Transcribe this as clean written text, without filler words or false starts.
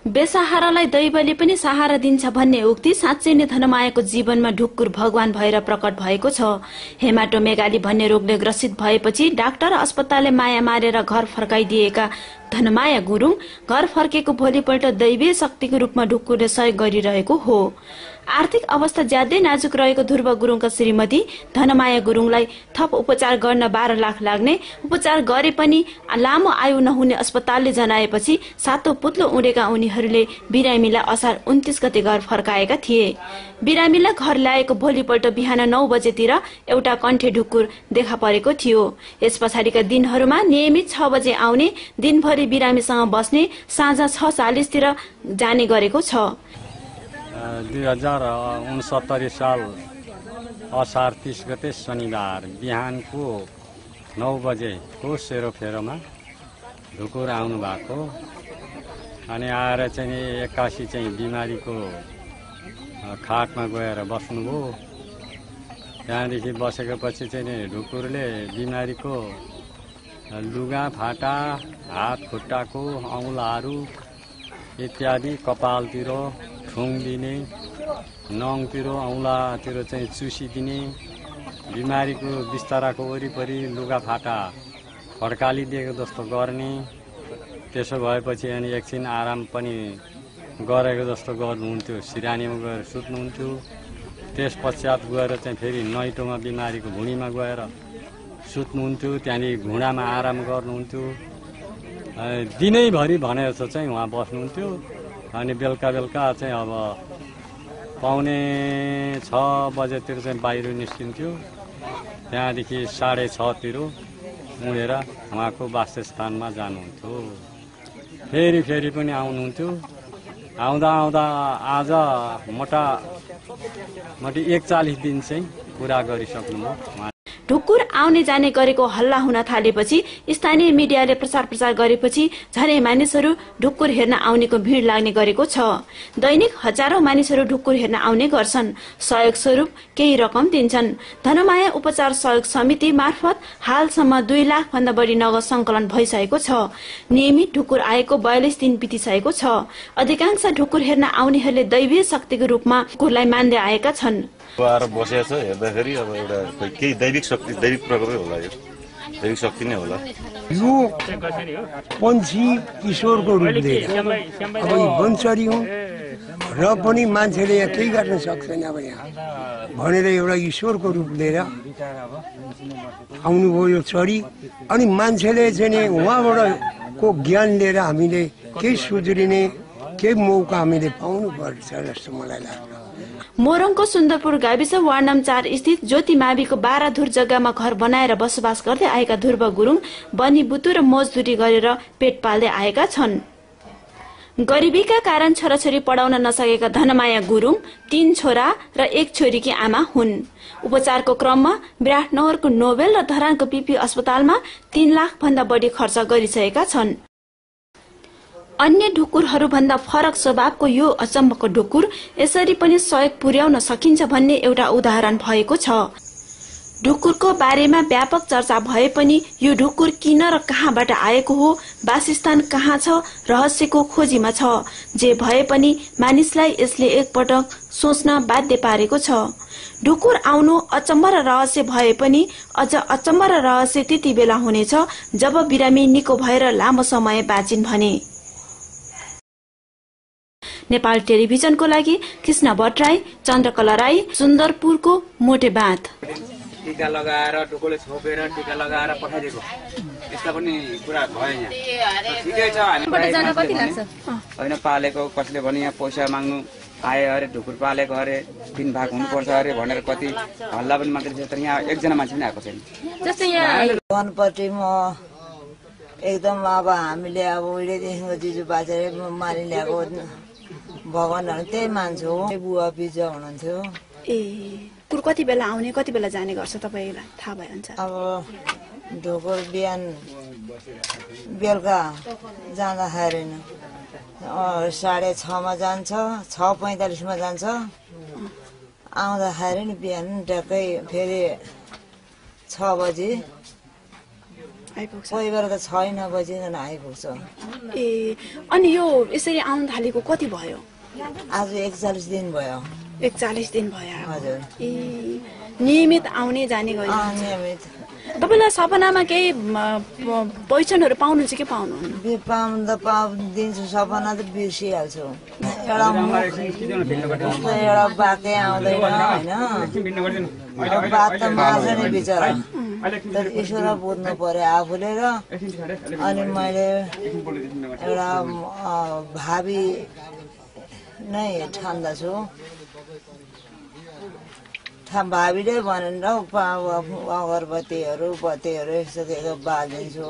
बेसहारालाई दैवले पनि सहारा दिन्छ भन्ने उक्ति साँच्चै नै धनमायाको जीवनमा ढुक्कुर भगवान भएर प्रकट भएको छ। हेमाटोमेगाली भन्ने रोगले ग्रसित भएपछि डाक्टर अस्पतालले माया मारेर घर फर्काइदिएका धनमाया गुरुङ घर फर्केको भोलिपल्ट दैवीय शक्तिको रूपमा ढुक्कुरले सहयोग गरिरहेको हो। आर्थिक अवस्था ज्यादै नाजुक रहेको ध्रुव गुरुङका श्रीमती धनमाया गुरुङलाई थप उपचार गर्न 12 लाख लाग्ने, उपचार गरे पनि लामो आयु नहुने अस्पतालले जनाएपछि सातो पुत्लो उडेका उनीहरूले बिरामीलाई असार 29 गते घर फर्काएका थिए। बिरामीलाई घर ल्याएको भोलिपल्ट बिहान 9 बजेतिर एउटा कण्ठे ढुक्कुर देखा परेको थियो। यस पछाडिका दिनहरूमा नियमित 6 बजे आउने, दिनभरि बिरामीसँग बस्ने, साँझ 6:40 तिर जाने गरेको छ। 2069 साल असार 30 गते शनिबार बिहानको 9 बजेको सेरोफेरोमा ढुकुर आउनु भएको अनि आएर चाहिँ एक्कासी चाहिँ बिमारीको खाटमा गएर बस्नुभयो। त्यहाँदेखि बसेपछि चाहिँ ढुकुरले बिमारीको लुगा फाटा, हात खुट्टाको औँलाहरू इत्यादि कपालतिर ठुङ्दिने, नङतिर औँलातिर चाहिँ चुसिदिने, बिमारीको बिस्ताराको वरिपरि लुगाफाटा फड्कालिदिएको जस्तो गर्ने। त्यसो भएपछि अनि एकछिन आराम पनि गरेको जस्तो गर्नुहुन्थ्यो, सिरानीमा गएर सुत्नुहुन्थ्यो। त्यस पश्चात गएर चाहिँ फेरि नैटोमा बिमारीको भुँडीमा गएर सुत्नुहुन्थ्यो, त्यहाँदेखि घुँडामा आराम गर्नुहुन्थ्यो। दिनैभरि भने जस्तो चाहिँ उहाँ बस्नुहुन्थ्यो। अनि बेलुका चाहिँ अब 5:45 बजेतिर चाहिँ बाहिर निस्किन्थ्यो। त्यहाँदेखि 6:30 तिर उडेर उहाँको वासस्थानमा जानुहुन्थ्यो। फेरि पनि आउनुहुन्थ्यो। आउँदा आज मोटामोटी 41 दिन चाहिँ पुरा गरिसक्नुभयो। ढुक्कुर आउने जाने गरेको हल्ला हुन थालेपछि स्थानीय मिडियाले प्रचार गरेपछि झनै मानिसहरू ढुक्कुर हेर्न आउनेको भिड लाग्ने गरेको छ। दैनिक हजारौं मानिसहरू ढुक्कुर हेर्न आउने गर्छन्। सहयोग स्वरूप केही रकम दिन्छन्। धनमाया उपचार सहयोग समिति मार्फत हालसम्म 2 लाख भन्दा बढी नगद संकलन भइसकेको छ। नियमित ढुक्कुर आएको 42 दिन बितिसकेको छ। अधिकांश ढुक्कुर हेर्न आउनेहरूले दैवीय शक्तिको रूपमा ढुक्कुरलाई मान्दै आएका छन्। आएर बसेको छ हेर्दाखेरि अब एउटा केही दैविक शक्ति, दैविक प्रकोपै होला। यो दैविक शक्ति नै होला। यो पन्छी ईश्वरको रूप लिएर अब वंशरी हो र पनि मान्छेले यहाँ केही गर्न सक्दैन अब यहाँ भनेर एउटा ईश्वरको रूप लिएर आउनुभयो यो चरी। अनि मान्छेले चाहिँ उहाँबाट को ज्ञान लिएर हामीले केही सुध्रिने केही मौका हामीले पाउनुपर्छ जस्तो मलाई लाग्छ। मोरङको सुन्दरपुर गाविस वार्ड नम्बर 4 स्थित ज्योति माविको 12 धुर जग्गामा घर बनाएर बसोबास गर्दै आएका ध्रुव गुरुङ बनी बुतु र मजदुरी गरेर पेट पाल्दै आएका छन्। गरिबीका कारण छोराछोरी पढाउन नसकेका धनमाया गुरुङ 3 छोरा र 1 छोरीकी आमा हुन्। उपचारको क्रममा विराटनगरको नोबेल र धरानको पीपी अस्पतालमा 3 लाख भन्दा बढी खर्च गरिसकेका छन्। अन्य ढुक्कुरहरू भन्दा फरक स्वभावको यो अचम्मको ढुक्कुर यसरी पनि सहयोग पुर्याउन सकिन्छ भन्ने एउटा उदाहरण भएको छ। ढुक्कुरको बारेमा व्यापक चर्चा भए पनि यो ढुक्कुर किन र कहाँबाट आएको हो, वासस्थान कहाँ छ, रहस्यको खोजीमा छ। जे भए पनि मानिसलाई यसले एकपटक सोच्न बाध्य पारेको छ। ढुक्कुर आउनु अचम्म र रहस्य भए पनि अझ अचम्म र रहस्य त्यति बेला हुनेछ जब बिरामी निको भएर लामो समय बाँचिन् भने। नेपाल टेलिभिजनको लागि कृष्ण भट्टराई, चन्द्रकला राई, सुन्दरपुरको मोटे बाँध। टीका लगाएर ढुकुरले छोपेर टीका लगाएर पठाइदिएको यस्ता पनि कुरा भयो यहाँ। ठिकै छ, होइन पालेको कसले भने यहाँ पैसा माग्नु आए अरे ढुकुर पालेको अरे 3 भाग हुनुपर्छ अरे भनेर कति हल्ला पनि मात्रै छ। तर यहाँ एकजना मान्छे पनि आएको छैन। जस्तै यहाँ वनपट्टि म एकदम अब हामीले अब उहिलेदेखिको जिजु बाजेले मारि ल्याएको भगवानहरू त्यही मान्छौ। बुवा बिजुवा हुनुहुन्थ्यो। ढुक्कुर कति बेला आउने कति बेला जाने गर्छ तपाईँलाई थाहा भयो हुन्छ? अब ढुकुर बिहान बेलुका जाँदाखेरि 6:30 मा जान्छ, 6:45 मा जान्छ। आउँदाखेरि नि बिहान टक्कै फेरि 6 बजी आइपुग्छ कोही बेला त 6 बजीकन आइपुग्छ। ए अनि यो यसरी आउन थालेको कति भयो? आज 41 दिन भयो। 41 दिन भयो। हजुर। ए नियमित आउने जाने गरी नियमित। तपाईलाई सपनामा केही पहिचानहरू पाउनुहुन्छ कि पाउनुहुन्न? पाउनु त दिन्छु, सपना त बिर्सिहाल्छु। एउटा बातै आउँदैन होइन, बात त मार्छ नि बिचरा, तर ईश्वर बुझ्नु पर्यो आफूले। र अनि मैले एउटा भावी नै ठान्दछु, भावीले भनेर अगरबत्तीहरू बत्तीहरू यस्तो बालिदिन्छु।